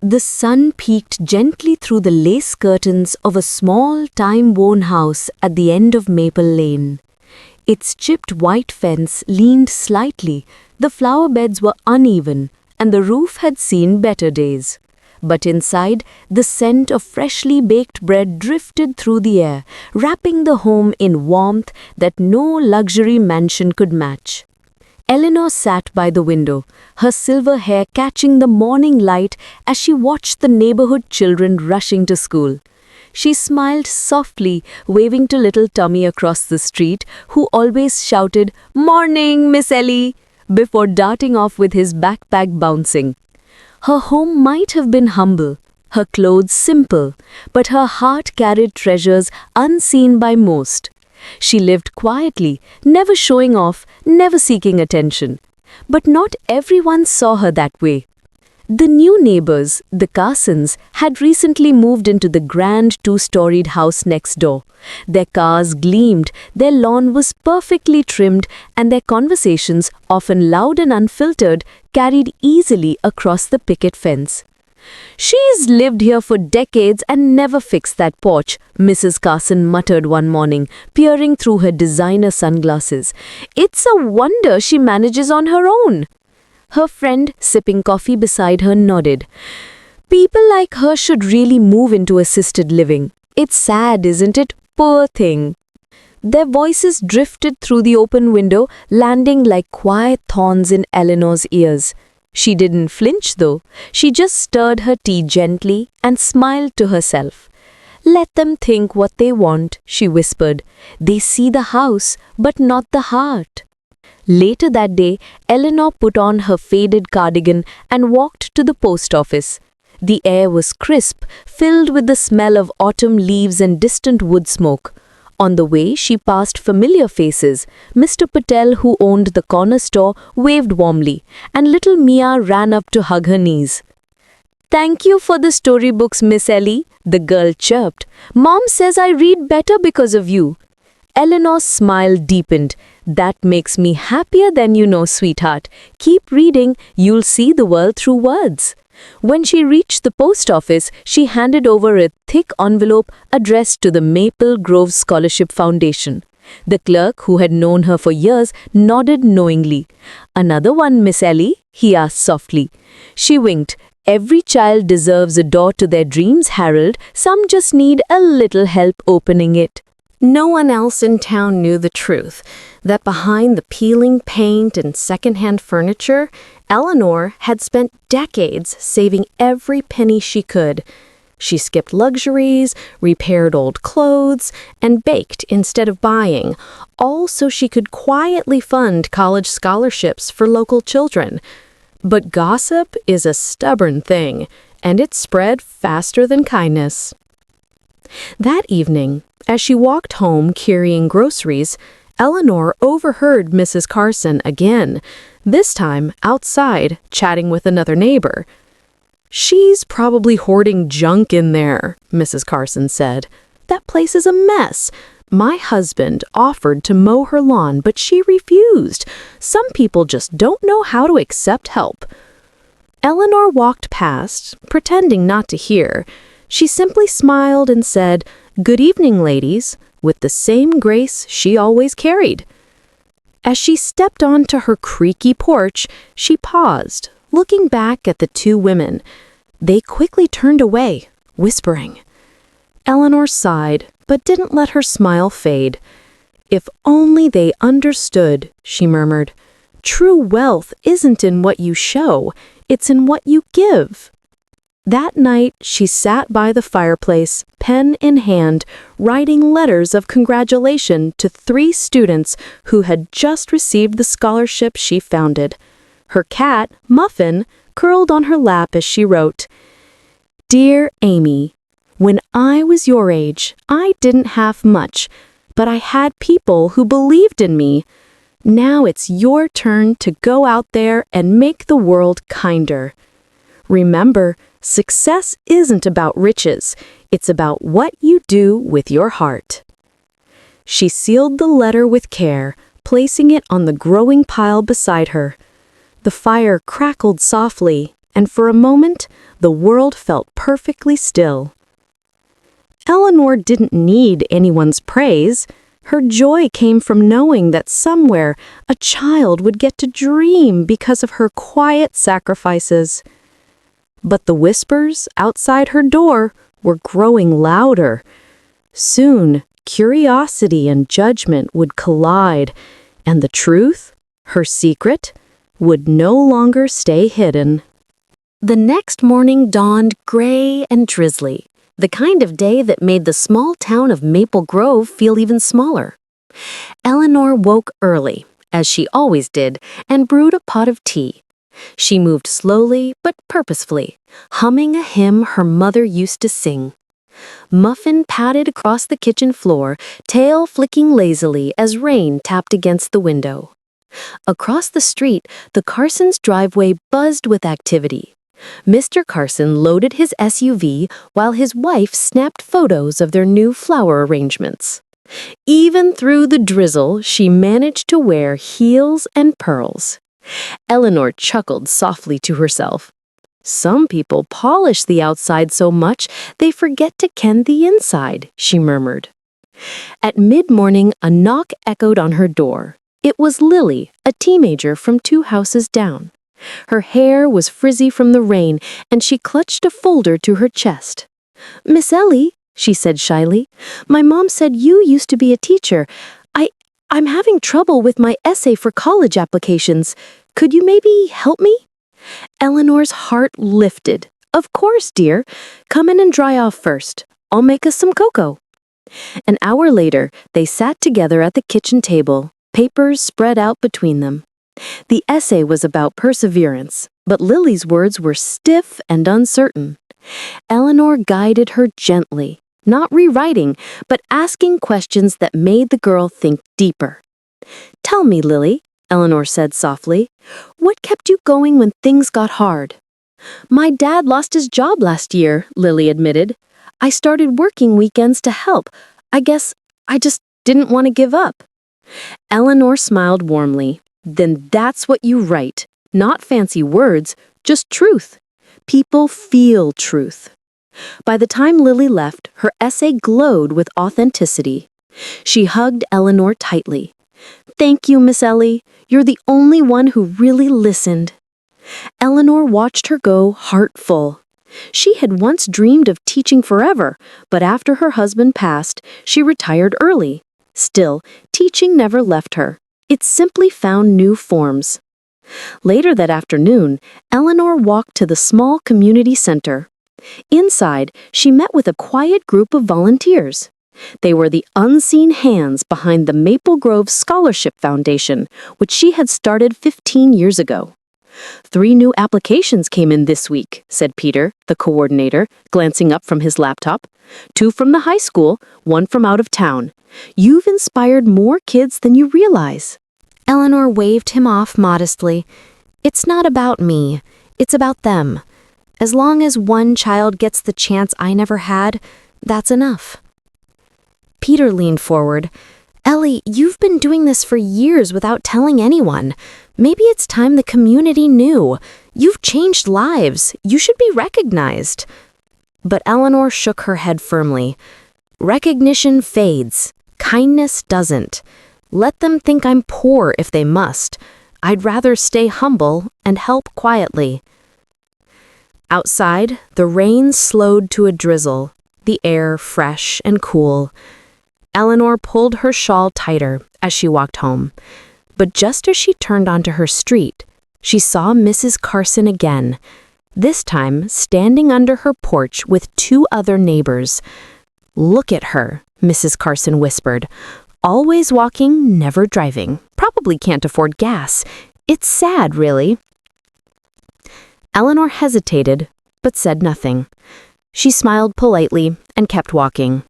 The sun peeked gently through the lace curtains of a small, time-worn house at the end of Maple Lane. Its chipped white fence leaned slightly, the flower beds were uneven, and the roof had seen better days. But inside, the scent of freshly baked bread drifted through the air, wrapping the home in warmth that no luxury mansion could match. Eleanor sat by the window, her silver hair catching the morning light as she watched the neighborhood children rushing to school. She smiled softly, waving to little Tommy across the street, who always shouted, "Morning, Miss Ellie," before darting off with his backpack bouncing. Her home might have been humble, her clothes simple, but her heart carried treasures unseen by most. She lived quietly, never showing off, never seeking attention. But not everyone saw her that way. The new neighbors, the Carsons, had recently moved into the grand two-storied house next door. Their cars gleamed, their lawn was perfectly trimmed, and their conversations, often loud and unfiltered, carried easily across the picket fence. "She's lived here for decades and never fixed that porch," Mrs. Carson muttered one morning, peering through her designer sunglasses. "It's a wonder she manages on her own." Her friend, sipping coffee beside her, nodded. "People like her should really move into assisted living. It's sad, isn't it? Poor thing." Their voices drifted through the open window, landing like quiet thorns in Eleanor's ears. She didn't flinch, though. She just stirred her tea gently and smiled to herself. "Let them think what they want," she whispered. "They see the house, but not the heart." Later that day, Eleanor put on her faded cardigan and walked to the post office. The air was crisp, filled with the smell of autumn leaves and distant wood smoke. On the way, she passed familiar faces. Mr. Patel, who owned the corner store, waved warmly, and little Mia ran up to hug her knees. "Thank you for the storybooks, Miss Ellie," the girl chirped. "Mom says I read better because of you." Eleanor's smile deepened. "That makes me happier than you know, sweetheart. Keep reading, you'll see the world through words." When she reached the post office, she handed over a thick envelope addressed to the Maple Grove Scholarship Foundation. The clerk, who had known her for years, nodded knowingly. "Another one, Miss Ellie?" he asked softly. She winked. "Every child deserves a door to their dreams, Harold. Some just need a little help opening it." No one else in town knew the truth, that behind the peeling paint and second-hand furniture, Eleanor had spent decades saving every penny she could. She skipped luxuries, repaired old clothes, and baked instead of buying, all so she could quietly fund college scholarships for local children. But gossip is a stubborn thing, and it spread faster than kindness. That evening, as she walked home carrying groceries, Eleanor overheard Mrs. Carson again, this time outside, chatting with another neighbor. "She's probably hoarding junk in there," Mrs. Carson said. "That place is a mess. My husband offered to mow her lawn, but she refused. Some people just don't know how to accept help." Eleanor walked past, pretending not to hear. She simply smiled and said, "Good evening, ladies," with the same grace she always carried. As she stepped onto her creaky porch, she paused, looking back at the two women. They quickly turned away, whispering. Eleanor sighed, but didn't let her smile fade. "If only they understood," she murmured. "True wealth isn't in what you show, it's in what you give." That night, she sat by the fireplace, pen in hand, writing letters of congratulation to 3 students who had just received the scholarship she founded. Her cat, Muffin, curled on her lap as she wrote, "Dear Amy, when I was your age, I didn't have much, but I had people who believed in me. Now it's your turn to go out there and make the world kinder. Remember, success isn't about riches, it's about what you do with your heart." She sealed the letter with care, placing it on the growing pile beside her. The fire crackled softly, and for a moment, the world felt perfectly still. Eleanor didn't need anyone's praise. Her joy came from knowing that somewhere a child would get to dream because of her quiet sacrifices. But the whispers outside her door were growing louder. Soon, curiosity and judgment would collide, and the truth, her secret, would no longer stay hidden. The next morning dawned gray and drizzly, the kind of day that made the small town of Maple Grove feel even smaller. Eleanor woke early, as she always did, and brewed a pot of tea. She moved slowly but purposefully, humming a hymn her mother used to sing. Muffin padded across the kitchen floor, tail flicking lazily as rain tapped against the window. Across the street, the Carsons' driveway buzzed with activity. Mr. Carson loaded his SUV while his wife snapped photos of their new flower arrangements. Even through the drizzle, she managed to wear heels and pearls. Eleanor chuckled softly to herself. Some people polish the outside so much they forget to ken the inside, she murmured. At mid-morning, a knock echoed on her door. It was Lily, a teenager from 2 houses down. Her hair was frizzy from the rain, and she clutched a folder to her chest. "Miss Ellie," she said shyly, "my mom said you used to be a teacher. I'm having trouble with my essay for college applications. Could you maybe help me?" Eleanor's heart lifted. "Of course, dear. Come in and dry off first. I'll make us some cocoa." An hour later, they sat together at the kitchen table, papers spread out between them. The essay was about perseverance, but Lily's words were stiff and uncertain. Eleanor guided her gently, not rewriting, but asking questions that made the girl think deeper. "Tell me, Lily," Eleanor said softly, "what kept you going when things got hard?" "My dad lost his job last year," Lily admitted. "I started working weekends to help. I guess I just didn't want to give up." Eleanor smiled warmly. "Then that's what you write. Not fancy words, just truth. People feel truth." By the time Lily left, her essay glowed with authenticity. She hugged Eleanor tightly. "Thank you, Miss Ellie. You're the only one who really listened." Eleanor watched her go, heart full. She had once dreamed of teaching forever, but after her husband passed, she retired early. Still, teaching never left her. It simply found new forms. Later that afternoon, Eleanor walked to the small community center. Inside, she met with a quiet group of volunteers. They were the unseen hands behind the Maple Grove Scholarship Foundation, which she had started 15 years ago. 3 new applications came in this week, said Peter, the coordinator, glancing up from his laptop. 2 from the high school, 1 from out of town. You've inspired more kids than you realize. Eleanor waved him off modestly. "It's not about me. It's about them. As long as one child gets the chance I never had, that's enough." Peter leaned forward. "Ellie, you've been doing this for years without telling anyone. Maybe it's time the community knew. You've changed lives. You should be recognized." But Eleanor shook her head firmly. "Recognition fades. Kindness doesn't. Let them think I'm poor if they must. I'd rather stay humble and help quietly." Outside, the rain slowed to a drizzle, the air fresh and cool. Eleanor pulled her shawl tighter as she walked home. But just as she turned onto her street, she saw Mrs. Carson again, this time standing under her porch with 2 other neighbors. "Look at her," Mrs. Carson whispered. "Always walking, never driving. Probably can't afford gas. It's sad, really." Eleanor hesitated, but said nothing. She smiled politely and kept walking.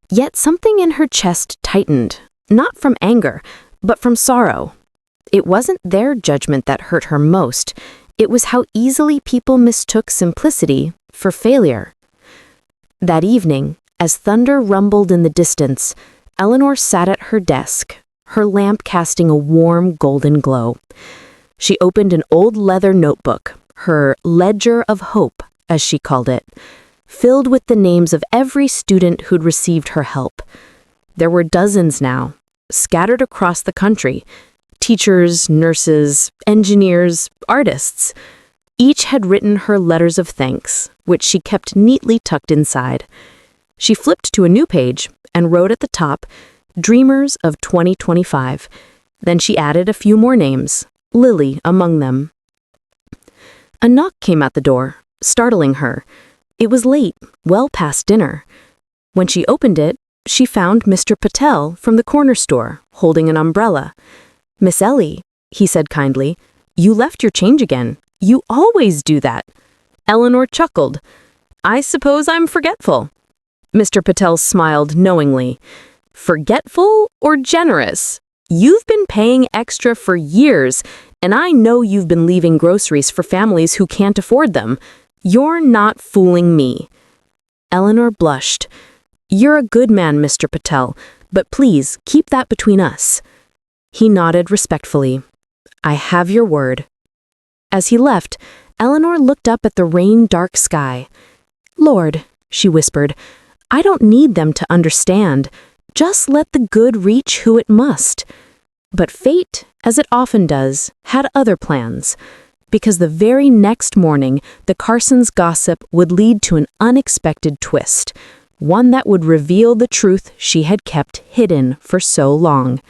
Yet something in her chest tightened, not from anger, but from sorrow. It wasn't their judgment that hurt her most. It was how easily people mistook simplicity for failure. That evening, as thunder rumbled in the distance, Eleanor sat at her desk, her lamp casting a warm golden glow. She opened an old leather notebook, her ledger of hope, as she called it, filled with the names of every student who'd received her help. There were dozens now, scattered across the country. Teachers, nurses, engineers, artists. Each had written her letters of thanks, which she kept neatly tucked inside. She flipped to a new page and wrote at the top, Dreamers of 2025. Then she added a few more names, Lily among them. A knock came at the door, startling her. It was late, well past dinner. When she opened it, she found Mr. Patel from the corner store, holding an umbrella. "Miss Ellie," he said kindly, "you left your change again. You always do that." Eleanor chuckled. "I suppose I'm forgetful." Mr. Patel smiled knowingly. "Forgetful or generous? You've been paying extra for years, and I know you've been leaving groceries for families who can't afford them. You're not fooling me." Eleanor blushed. "You're a good man, Mr. Patel, but please keep that between us." He nodded respectfully. "I have your word." As he left, Eleanor looked up at the rain-dark sky. "Lord," she whispered, "I don't need them to understand. Just let the good reach who it must." But fate, as it often does, had other plans, because the very next morning, the Carsons' gossip would lead to an unexpected twist, one that would reveal the truth she had kept hidden for so long.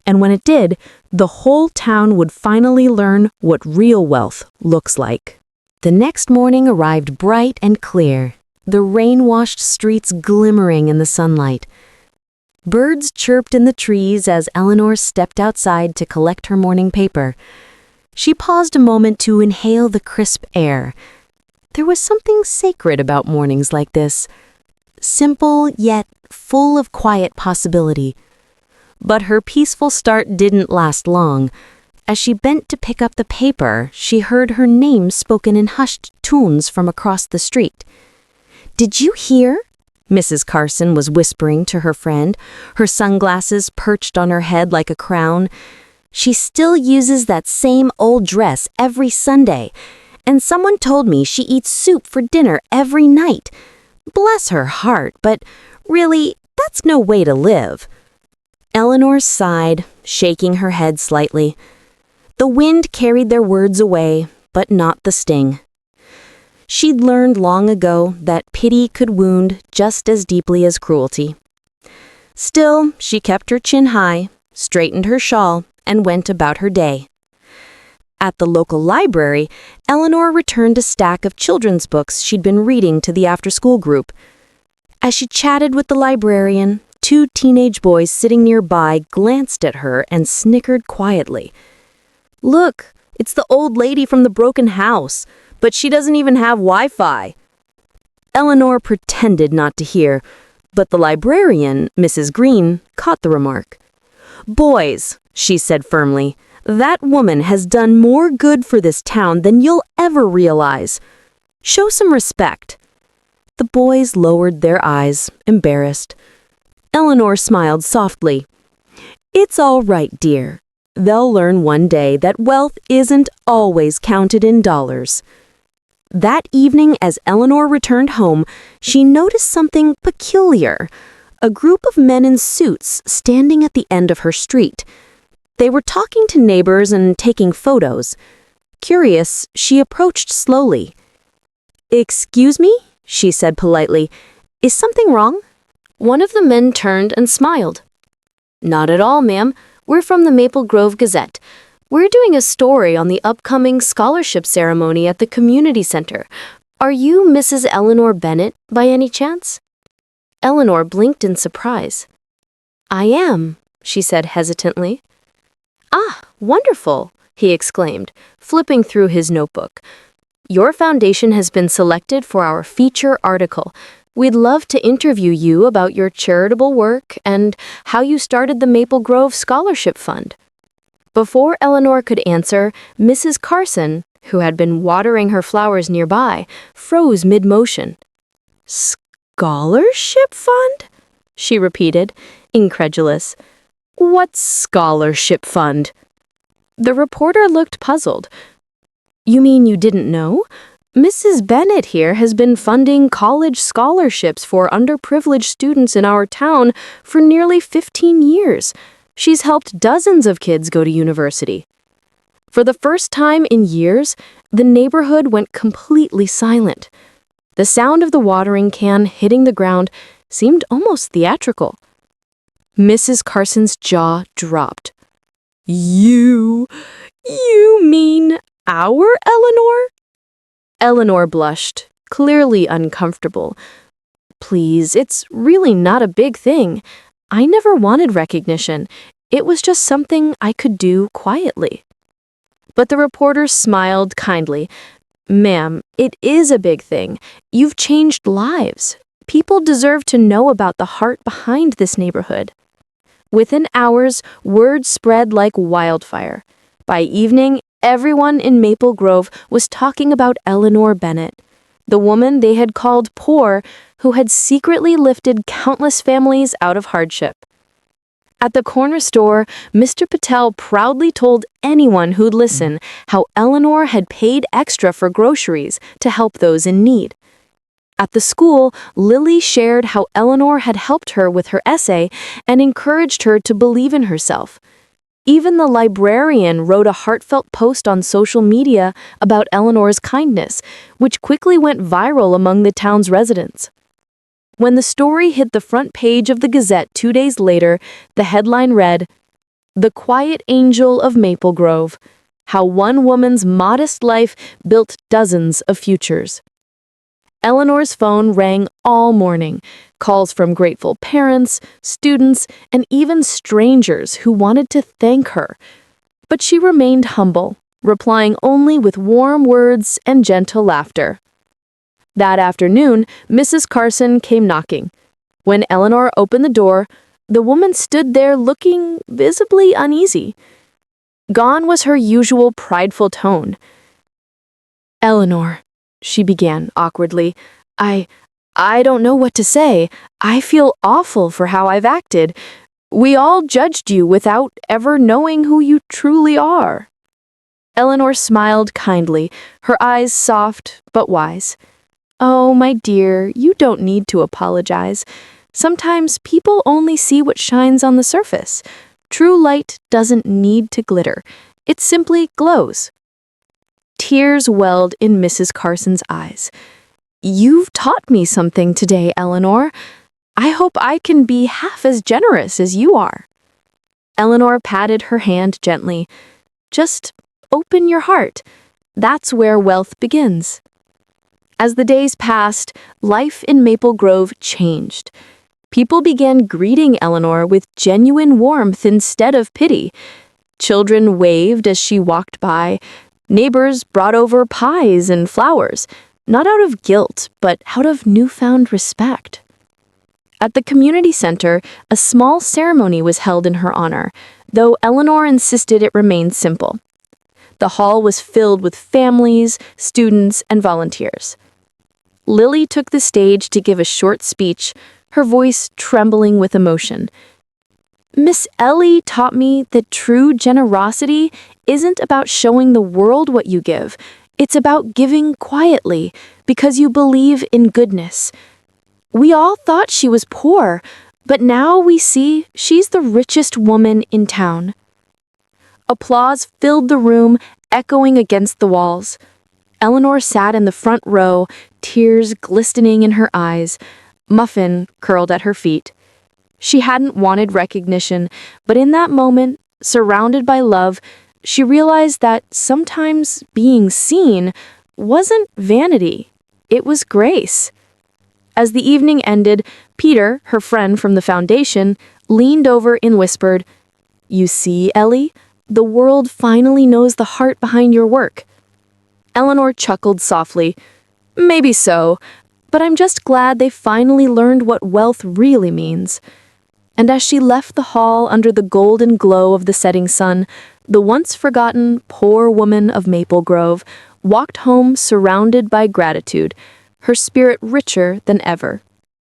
And when it did, the whole town would finally learn what real wealth looks like. The next morning arrived bright and clear, the rain-washed streets glimmering in the sunlight. Birds chirped in the trees as Eleanor stepped outside to collect her morning paper. She paused a moment to inhale the crisp air. There was something sacred about mornings like this, simple yet full of quiet possibility. But her peaceful start didn't last long. As she bent to pick up the paper, she heard her name spoken in hushed tones from across the street. "Did you hear?" Mrs. Carson was whispering to her friend, her sunglasses perched on her head like a crown. "She still uses that same old dress every Sunday, and someone told me she eats soup for dinner every night. Bless her heart, but really, that's no way to live." Eleanor sighed, shaking her head slightly. The wind carried their words away, but not the sting. She'd learned long ago that pity could wound just as deeply as cruelty. Still, she kept her chin high, straightened her shawl, and went about her day. At the local library, Eleanor returned a stack of children's books she'd been reading to the after-school group. As she chatted with the librarian, two teenage boys sitting nearby glanced at her and snickered quietly. "Look, it's the old lady from the broken house, but she doesn't even have Wi-Fi." Eleanor pretended not to hear, but the librarian, Mrs. Green, caught the remark. "Boys," she said firmly, "that woman has done more good for this town than you'll ever realize. Show some respect." The boys lowered their eyes, embarrassed. Eleanor smiled softly. "It's all right, dear. They'll learn one day that wealth isn't always counted in dollars." That evening, as Eleanor returned home, she noticed something peculiar. A group of men in suits standing at the end of her street. They were talking to neighbors and taking photos. Curious, she approached slowly. "Excuse me?" she said politely. "Is something wrong?" One of the men turned and smiled. "Not at all, ma'am. We're from the Maple Grove Gazette. We're doing a story on the upcoming scholarship ceremony at the community center. Are you Mrs. Eleanor Bennett, by any chance?" Eleanor blinked in surprise. "I am," she said hesitantly. "Ah, wonderful," he exclaimed, flipping through his notebook. "Your foundation has been selected for our feature article. We'd love to interview you about your charitable work and how you started the Maple Grove Scholarship Fund." Before Eleanor could answer, Mrs. Carson, who had been watering her flowers nearby, froze mid-motion. "Scholarship Fund?" she repeated, incredulous. "What scholarship fund?" The reporter looked puzzled. You mean you didn't know? Mrs. Bennett here has been funding college scholarships for underprivileged students in our town for nearly 15 years. She's helped dozens of kids go to university. For the first time in years, the neighborhood went completely silent. The sound of the watering can hitting the ground seemed almost theatrical. Mrs. Carson's jaw dropped. You mean our Eleanor? Eleanor blushed, clearly uncomfortable. Please, it's really not a big thing. I never wanted recognition. It was just something I could do quietly. But the reporter smiled kindly. Ma'am, it is a big thing. You've changed lives. People deserve to know about the heart behind this neighborhood. Within hours, word spread like wildfire. By evening, everyone in Maple Grove was talking about Eleanor Bennett, the woman they had called poor who had secretly lifted countless families out of hardship. At the corner store, Mr. Patel proudly told anyone who'd listen how Eleanor had paid extra for groceries to help those in need. At the school, Lily shared how Eleanor had helped her with her essay and encouraged her to believe in herself. Even the librarian wrote a heartfelt post on social media about Eleanor's kindness, which quickly went viral among the town's residents. When the story hit the front page of the Gazette 2 days later, the headline read, "The Quiet Angel of Maple Grove: How One Woman's Modest Life Built Dozens of Futures." Eleanor's phone rang all morning, calls from grateful parents, students, and even strangers who wanted to thank her. But she remained humble, replying only with warm words and gentle laughter. That afternoon, Mrs. Carson came knocking. When Eleanor opened the door, the woman stood there looking visibly uneasy. Gone was her usual prideful tone. "Eleanor," she began awkwardly, I don't know what to say. I feel awful for how I've acted. We all judged you without ever knowing who you truly are." Eleanor smiled kindly, her eyes soft but wise. "Oh, my dear, you don't need to apologize. Sometimes people only see what shines on the surface. True light doesn't need to glitter. It simply glows." Tears welled in Mrs. Carson's eyes. "You've taught me something today, Eleanor. I hope I can be half as generous as you are." Eleanor patted her hand gently. "Just open your heart. That's where wealth begins." As the days passed, life in Maple Grove changed. People began greeting Eleanor with genuine warmth instead of pity. Children waved as she walked by. Neighbors brought over pies and flowers, not out of guilt, but out of newfound respect. At the community center, a small ceremony was held in her honor, though Eleanor insisted it remain simple. The hall was filled with families, students, and volunteers. Lily took the stage to give a short speech, her voice trembling with emotion. "Miss Ellie taught me that true generosity isn't about showing the world what you give. It's about giving quietly, because you believe in goodness. We all thought she was poor, but now we see she's the richest woman in town." Applause filled the room, echoing against the walls. Eleanor sat in the front row, tears glistening in her eyes, Muffin curled at her feet. She hadn't wanted recognition, but in that moment, surrounded by love, she realized that sometimes being seen wasn't vanity, it was grace. As the evening ended, Peter, her friend from the foundation, leaned over and whispered, "You see, Ellie, the world finally knows the heart behind your work." Eleanor chuckled softly. "Maybe so, but I'm just glad they finally learned what wealth really means." And as she left the hall under the golden glow of the setting sun, the once-forgotten poor woman of Maple Grove walked home surrounded by gratitude, her spirit richer than ever.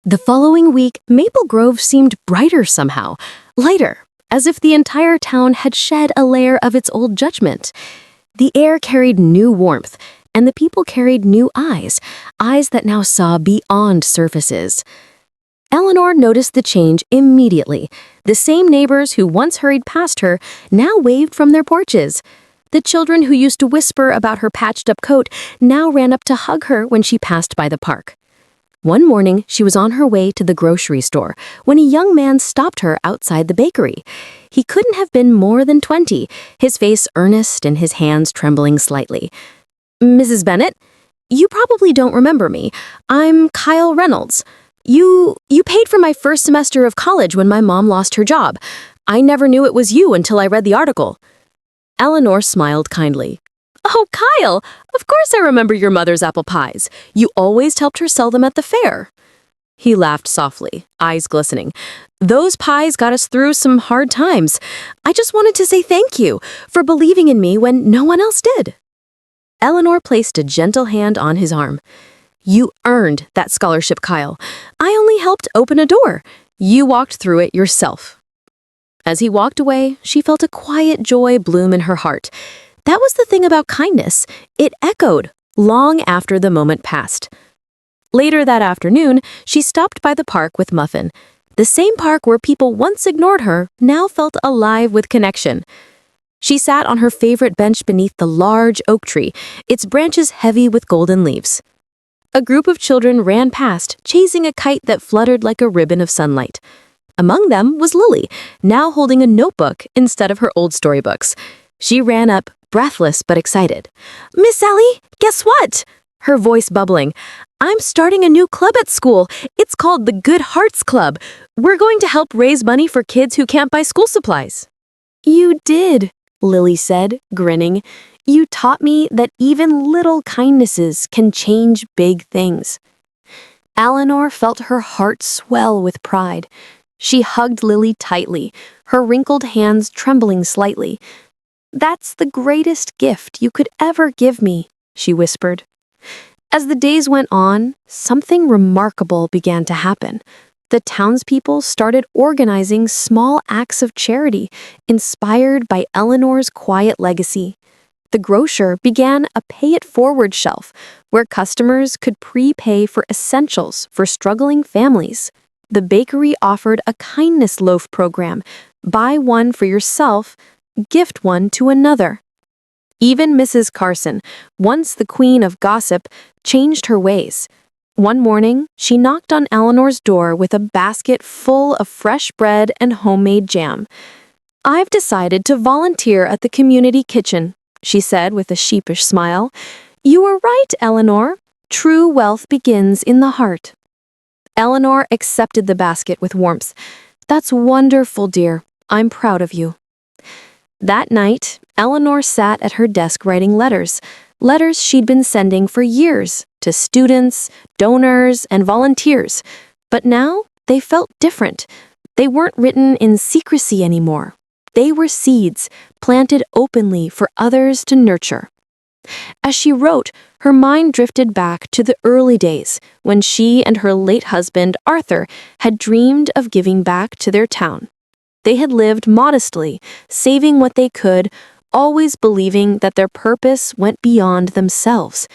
The following week, Maple Grove seemed brighter somehow, lighter, as if the entire town had shed a layer of its old judgment. The air carried new warmth, and the people carried new eyes, eyes that now saw beyond surfaces. Eleanor noticed the change immediately. The same neighbors who once hurried past her now waved from their porches. The children who used to whisper about her patched-up coat now ran up to hug her when she passed by the park. One morning, she was on her way to the grocery store when a young man stopped her outside the bakery. He couldn't have been more than 20, his face earnest and his hands trembling slightly. "Mrs. Bennett, you probably don't remember me. I'm Kyle Reynolds. You paid for my first semester of college when my mom lost her job. I never knew it was you until I read the article." Eleanor smiled kindly. "Oh, Kyle, of course I remember your mother's apple pies. You always helped her sell them at the fair." He laughed softly, eyes glistening. "Those pies got us through some hard times. I just wanted to say thank you for believing in me when no one else did." Eleanor placed a gentle hand on his arm. "You earned that scholarship, Kyle. I only helped open a door. You walked through it yourself." As he walked away, she felt a quiet joy bloom in her heart. That was the thing about kindness. It echoed long after the moment passed. Later that afternoon, she stopped by the park with Muffin. The same park where people once ignored her now felt alive with connection. She sat on her favorite bench beneath the large oak tree, its branches heavy with golden leaves. A group of children ran past, chasing a kite that fluttered like a ribbon of sunlight. Among them was Lily, now holding a notebook instead of her old storybooks. She ran up, breathless but excited. "Miss Sally, guess what?" Her voice bubbling. "I'm starting a new club at school. It's called the Good Hearts Club. We're going to help raise money for kids who can't buy school supplies." "You did," Lily said, grinning. "You taught me that even little kindnesses can change big things." Eleanor felt her heart swell with pride. She hugged Lily tightly, her wrinkled hands trembling slightly. "That's the greatest gift you could ever give me," she whispered. As the days went on, something remarkable began to happen. The townspeople started organizing small acts of charity, inspired by Eleanor's quiet legacy. The grocer began a pay-it-forward shelf, where customers could prepay for essentials for struggling families. The bakery offered a kindness loaf program. Buy one for yourself, gift one to another. Even Mrs. Carson, once the queen of gossip, changed her ways. One morning, she knocked on Eleanor's door with a basket full of fresh bread and homemade jam. "I've decided to volunteer at the community kitchen," she said with a sheepish smile. "You were right, Eleanor. True wealth begins in the heart." Eleanor accepted the basket with warmth. "That's wonderful, dear. I'm proud of you." That night, Eleanor sat at her desk writing letters she'd been sending for years to students, donors, and volunteers. But now they felt different. They weren't written in secrecy anymore. They were seeds planted openly for others to nurture. As she wrote, her mind drifted back to the early days when she and her late husband, Arthur, had dreamed of giving back to their town. They had lived modestly, saving what they could, always believing that their purpose went beyond themselves.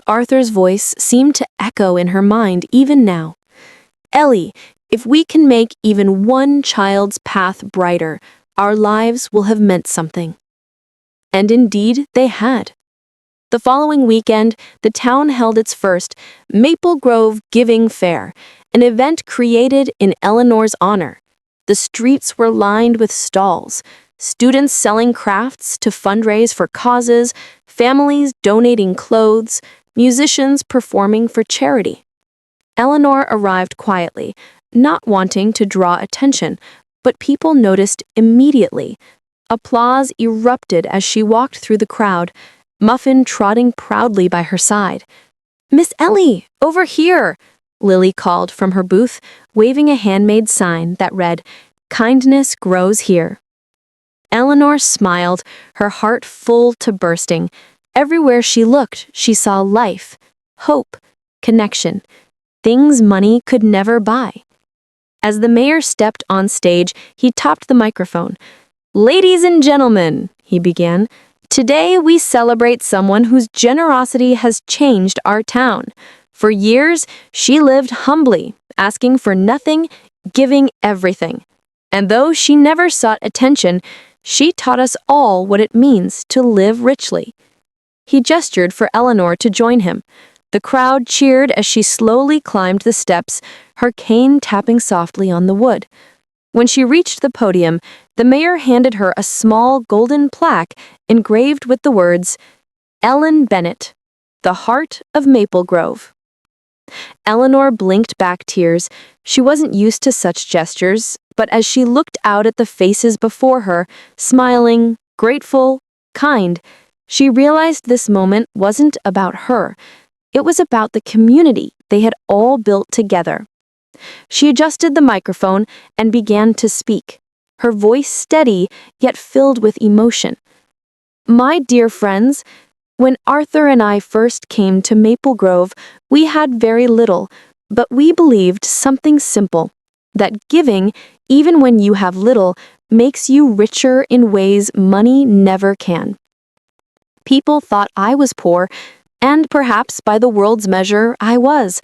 Arthur's voice seemed to echo in her mind even now. "Ellie, if we can make even one child's path brighter, our lives will have meant something." And indeed, they had. The following weekend, the town held its first Maple Grove Giving Fair, an event created in Eleanor's honor. The streets were lined with stalls, students selling crafts to fundraise for causes, families donating clothes, musicians performing for charity. Eleanor arrived quietly, not wanting to draw attention, but people noticed immediately. Applause erupted as she walked through the crowd, Muffin trotting proudly by her side. "Miss Ellie, over here!" Lily called from her booth, waving a handmade sign that read, "Kindness grows here." Eleanor smiled, her heart full to bursting. Everywhere she looked, she saw life, hope, connection, things money could never buy. As the mayor stepped on stage, he topped the microphone. "Ladies and gentlemen," he began, Today, we celebrate someone whose generosity has changed our town. For years, she lived humbly, asking for nothing, giving everything. And though she never sought attention, she taught us all what it means to live richly. He gestured for Eleanor to join him. The crowd cheered as she slowly climbed the steps, her cane tapping softly on the wood. When she reached the podium, the mayor handed her a small golden plaque engraved with the words, "Ellen Bennett, the heart of Maple Grove." Eleanor blinked back tears. She wasn't used to such gestures, but as she looked out at the faces before her, smiling, grateful, kind, she realized this moment wasn't about her. It was about the community they had all built together. She adjusted the microphone and began to speak, her voice steady yet filled with emotion. "My dear friends, when Arthur and I first came to Maple Grove, we had very little, but we believed something simple, that giving, even when you have little, makes you richer in ways money never can. People thought I was poor, and perhaps by the world's measure, I was.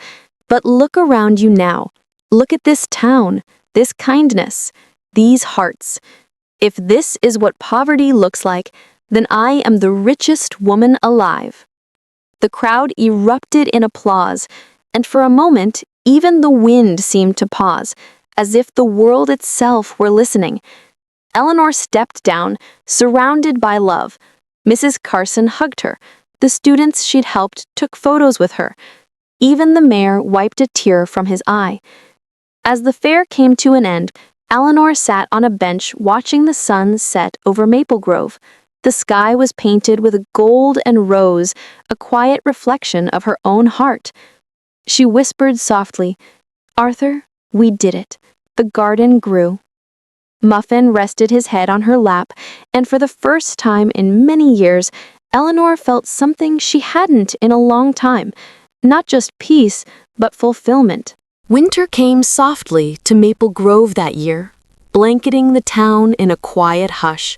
But look around you now. Look at this town, this kindness, these hearts. If this is what poverty looks like, then I am the richest woman alive." The crowd erupted in applause, and for a moment, even the wind seemed to pause, as if the world itself were listening. Eleanor stepped down, surrounded by love. Mrs. Carson hugged her. The students she'd helped took photos with her. Even the mayor wiped a tear from his eye. As the fair came to an end, Eleanor sat on a bench watching the sun set over Maple Grove. The sky was painted with gold and rose, a quiet reflection of her own heart. She whispered softly, "Arthur, we did it. The garden grew." Muffin rested his head on her lap, and for the first time in many years, Eleanor felt something she hadn't in a long time, not just peace, but fulfillment. Winter came softly to Maple Grove that year, blanketing the town in a quiet hush.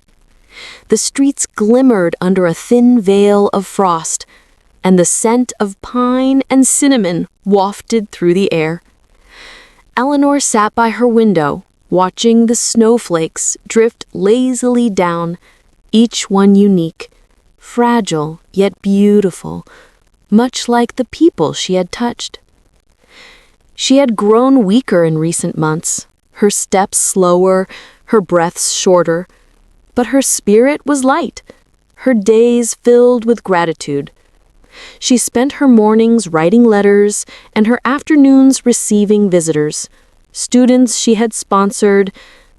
The streets glimmered under a thin veil of frost, and the scent of pine and cinnamon wafted through the air. Eleanor sat by her window, watching the snowflakes drift lazily down, each one unique, fragile yet beautiful, much like the people she had touched. She had grown weaker in recent months, her steps slower, her breaths shorter, but her spirit was light, her days filled with gratitude. She spent her mornings writing letters and her afternoons receiving visitors, students she had sponsored,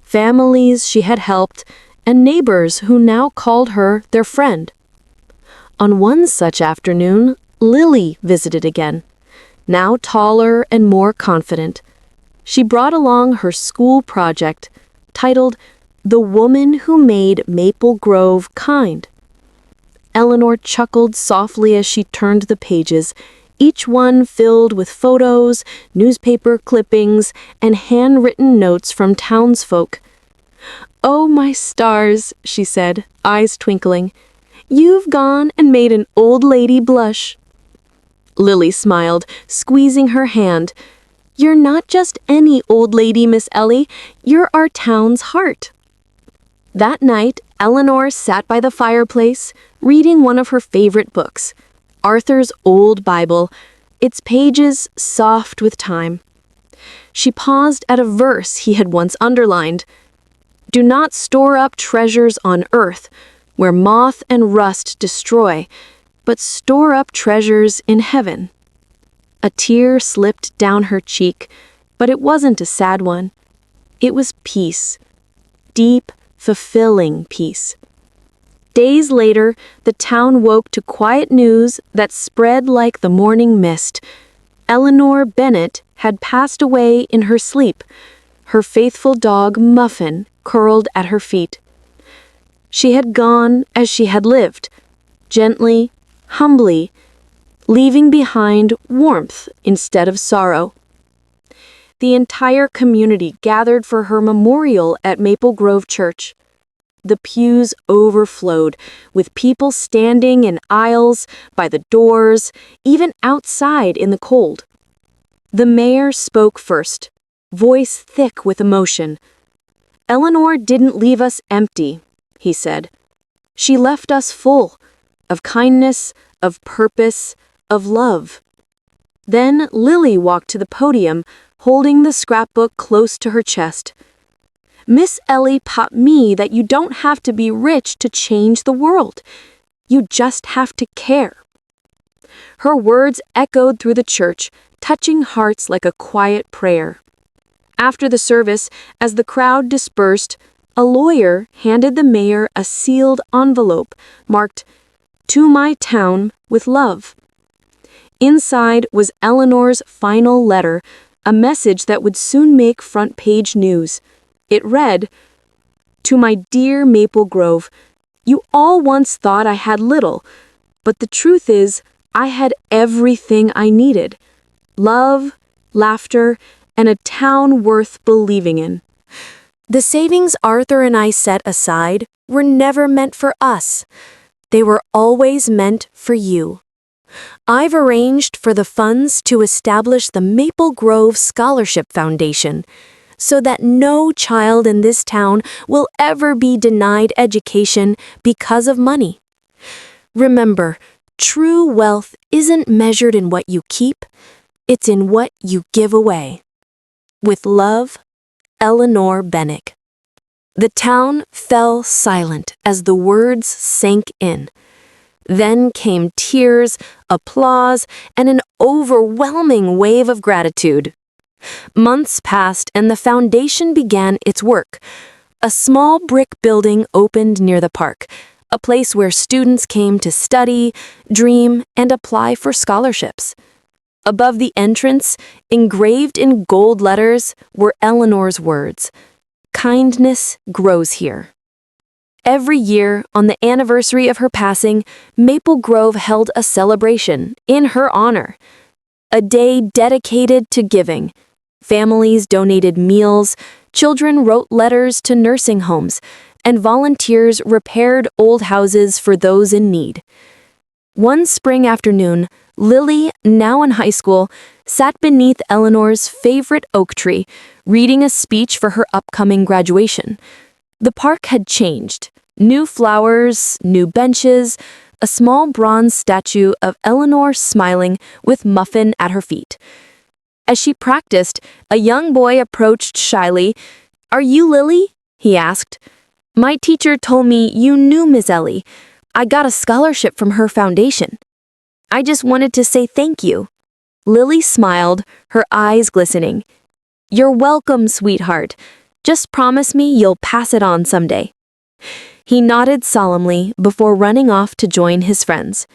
families she had helped, and neighbors who now called her their friend. On one such afternoon, Lily visited again, now taller and more confident. She brought along her school project, titled "The Woman Who Made Maple Grove Kind." Eleanor chuckled softly as she turned the pages, each one filled with photos, newspaper clippings, and handwritten notes from townsfolk. "Oh, my stars," she said, eyes twinkling. "You've gone and made an old lady blush." Lily smiled, squeezing her hand. "You're not just any old lady, Miss Ellie. You're our town's heart." That night, Eleanor sat by the fireplace, reading one of her favorite books, Arthur's old Bible, its pages soft with time. She paused at a verse he had once underlined. "Do not store up treasures on earth, where moth and rust destroy, but store up treasures in heaven." A tear slipped down her cheek, but it wasn't a sad one. It was peace. Deep, fulfilling peace. Days later, the town woke to quiet news that spread like the morning mist. Eleanor Bennett had passed away in her sleep, her faithful dog Muffin curled at her feet. She had gone as she had lived, gently, humbly, leaving behind warmth instead of sorrow. The entire community gathered for her memorial at Maple Grove Church. the pews overflowed, with people standing in aisles, by the doors, even outside in the cold. The mayor spoke first, voice thick with emotion. "Eleanor didn't leave us empty," he said. "She left us full of kindness, of purpose, of love." Then Lily walked to the podium, holding the scrapbook close to her chest. "Miss Ellie taught me that you don't have to be rich to change the world. You just have to care." Her words echoed through the church, touching hearts like a quiet prayer. After the service, as the crowd dispersed, a lawyer handed the mayor a sealed envelope marked, "To my town with love." Inside was Eleanor's final letter, a message that would soon make front-page news. It read, "To my dear Maple Grove, you all once thought I had little, but the truth is I had everything I needed. Love, laughter, and a town worth believing in." The savings Arthur and I set aside were never meant for us. They were always meant for you. I've arranged for the funds to establish the Maple Grove Scholarship Foundation so that no child in this town will ever be denied education because of money. Remember, true wealth isn't measured in what you keep, it's in what you give away. With love, Eleanor Bennett. The town fell silent as the words sank in. Then came tears, applause, and an overwhelming wave of gratitude. Months passed and the foundation began its work. A small brick building opened near the park, a place where students came to study, dream, and apply for scholarships. Above the entrance, engraved in gold letters, were Eleanor's words, "Kindness grows here." Every year, on the anniversary of her passing, Maple Grove held a celebration in her honor. A day dedicated to giving. Families donated meals, children wrote letters to nursing homes, and volunteers repaired old houses for those in need. One spring afternoon, Lily, now in high school, sat beneath Eleanor's favorite oak tree, reading a speech for her upcoming graduation. The park had changed. New flowers, new benches, a small bronze statue of Eleanor smiling with Muffin at her feet. As she practiced, a young boy approached shyly. "Are you Lily?" he asked. "My teacher told me you knew Miss Ellie. I got a scholarship from her foundation. I just wanted to say thank you." Lily smiled, her eyes glistening. "You're welcome, sweetheart. Just promise me you'll pass it on someday." He nodded solemnly before running off to join his friends.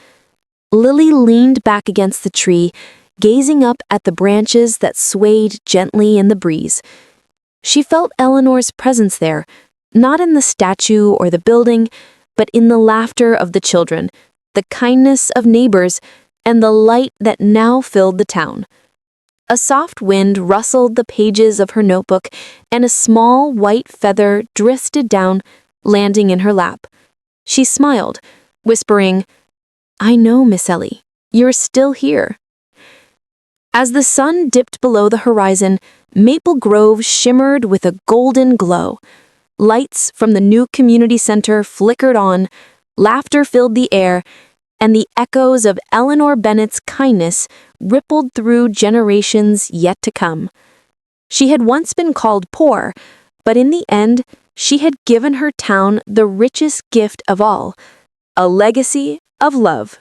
Lily leaned back against the tree, gazing up at the branches that swayed gently in the breeze. She felt Eleanor's presence there, not in the statue or the building, but in the laughter of the children, the kindness of neighbors, and the light that now filled the town. A soft wind rustled the pages of her notebook, and a small white feather drifted down, landing in her lap. She smiled, whispering, "I know, Miss Ellie, you're still here." As the sun dipped below the horizon, Maple Grove shimmered with a golden glow. Lights from the new community center flickered on, laughter filled the air, and the echoes of Eleanor Bennett's kindness rippled through generations yet to come. She had once been called poor, but in the end, she had given her town the richest gift of all, a legacy of love.